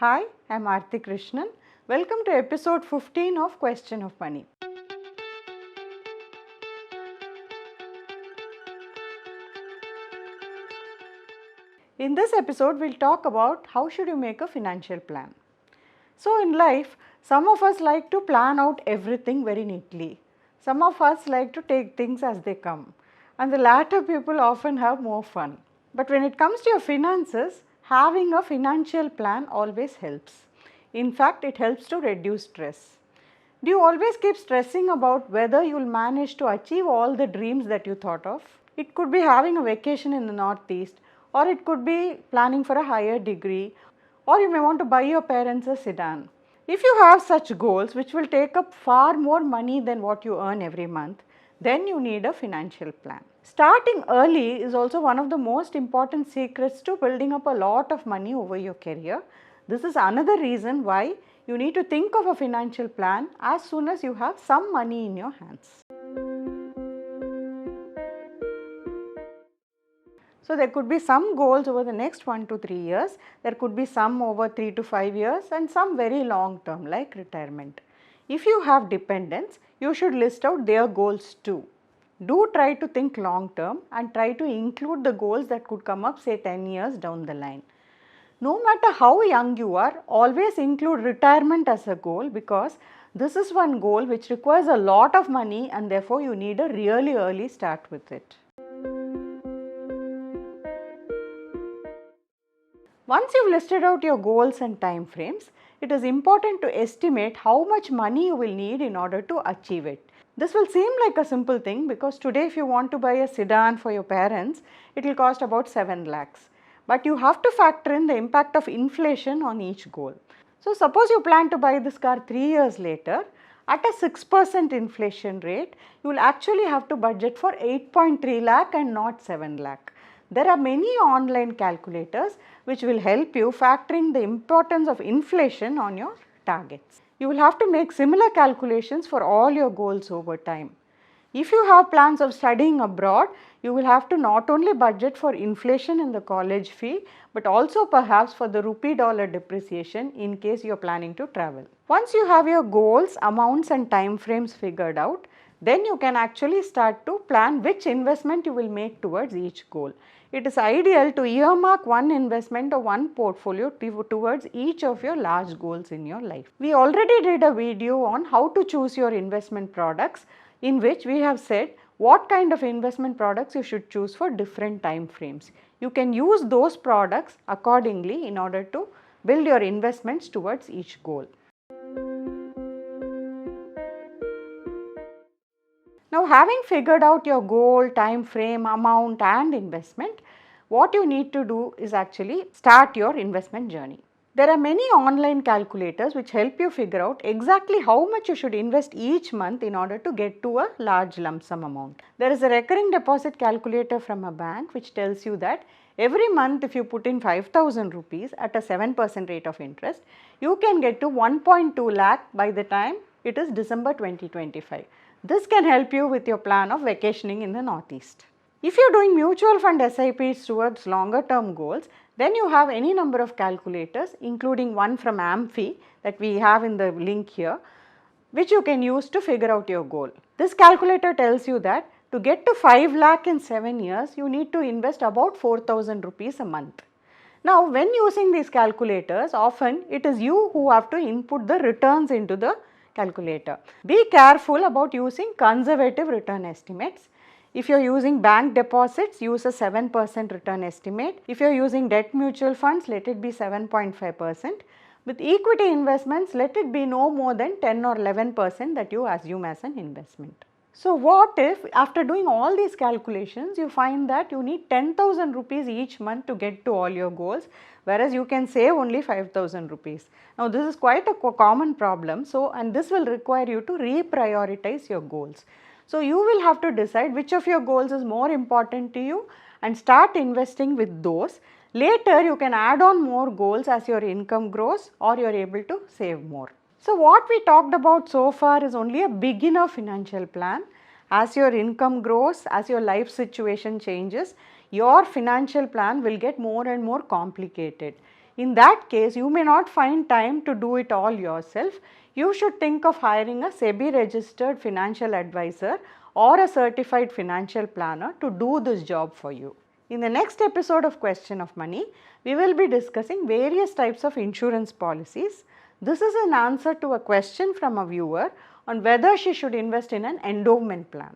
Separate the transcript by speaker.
Speaker 1: Hi, I'm Aarati Krishnan. Welcome to episode 15 of Question of Money. In this episode, we'll talk about how should you make a financial plan. So in life, some of us like to plan out everything very neatly. Some of us like to take things as they come. And the latter people often have more fun. But when it comes to your finances, having a financial plan always helps. In fact, it helps to reduce stress. Do you always keep stressing about whether you will manage to achieve all the dreams that you thought of? It could be having a vacation in the Northeast, or it could be planning for a higher degree, or you may want to buy your parents a sedan. If you have such goals which will take up far more money than what you earn every month, then you need a financial plan. Starting early is also one of the most important secrets to building up a lot of money over your career. This is another reason why you need to think of a financial plan as soon as you have some money in your hands. So there could be some goals over the next 1 to 3 years, there could be some over 3 to 5 years and some very long term like retirement. If you have dependents, you should list out their goals too. Do try to think long term and try to include the goals that could come up say 10 years down the line. No matter how young you are, always include retirement as a goal because this is one goal which requires a lot of money and therefore you need a really early start with it. Once you've listed out your goals and time frames, it is important to estimate how much money you will need in order to achieve it. This will seem like a simple thing because today if you want to buy a sedan for your parents, it will cost about 7 lakhs. But you have to factor in the impact of inflation on each goal. So suppose you plan to buy this car 3 years later, at a 6% inflation rate, you will actually have to budget for 8.3 lakh and not 7 lakh. There are many online calculators which will help you factoring the importance of inflation on your targets. You will have to make similar calculations for all your goals over time. If you have plans of studying abroad, you will have to not only budget for inflation in the college fee, but also perhaps for the rupee dollar depreciation in case you are planning to travel. Once you have your goals, amounts and time frames figured out, then you can actually start to plan which investment you will make towards each goal. It is ideal to earmark one investment or one portfolio towards each of your large goals in your life. We already did a video on how to choose your investment products in which we have said what kind of investment products you should choose for different time frames. You can use those products accordingly in order to build your investments towards each goal. Now having figured out your goal, time frame, amount and investment, what you need to do is actually start your investment journey. There are many online calculators which help you figure out exactly how much you should invest each month in order to get to a large lump sum amount. There is a recurring deposit calculator from a bank which tells you that every month if you put in 5,000 rupees at a 7% rate of interest, you can get to 1.2 lakh by the time it is December 2025. This can help you with your plan of vacationing in the Northeast. If you are doing mutual fund SIPs towards longer term goals, then you have any number of calculators including one from AMFI that we have in the link here, which you can use to figure out your goal. This calculator tells you that to get to 5 lakh in 7 years, you need to invest about 4,000 rupees a month. Now, when using these calculators, often it is you who have to input the returns into the calculator. Be careful about using conservative return estimates. If you are using bank deposits, use a 7% return estimate. If you are using debt mutual funds, let it be 7.5%. With equity investments, let it be no more than 10 or 11% that you assume as an investment. So what if after doing all these calculations, you find that you need 10,000 rupees each month to get to all your goals, whereas you can save only 5,000 rupees. Now this is quite a common problem, and this will require you to reprioritize your goals. So you will have to decide which of your goals is more important to you and start investing with those. Later you can add on more goals as your income grows or you are able to save more. So what we talked about so far is only a beginner financial plan. As your income grows, as your life situation changes, your financial plan will get more and more complicated. In that case, you may not find time to do it all yourself. You should think of hiring a SEBI registered financial advisor or a certified financial planner to do this job for you. In the next episode of Question of Money, we will be discussing various types of insurance policies. This is an answer to a question from a viewer on whether she should invest in an endowment plan.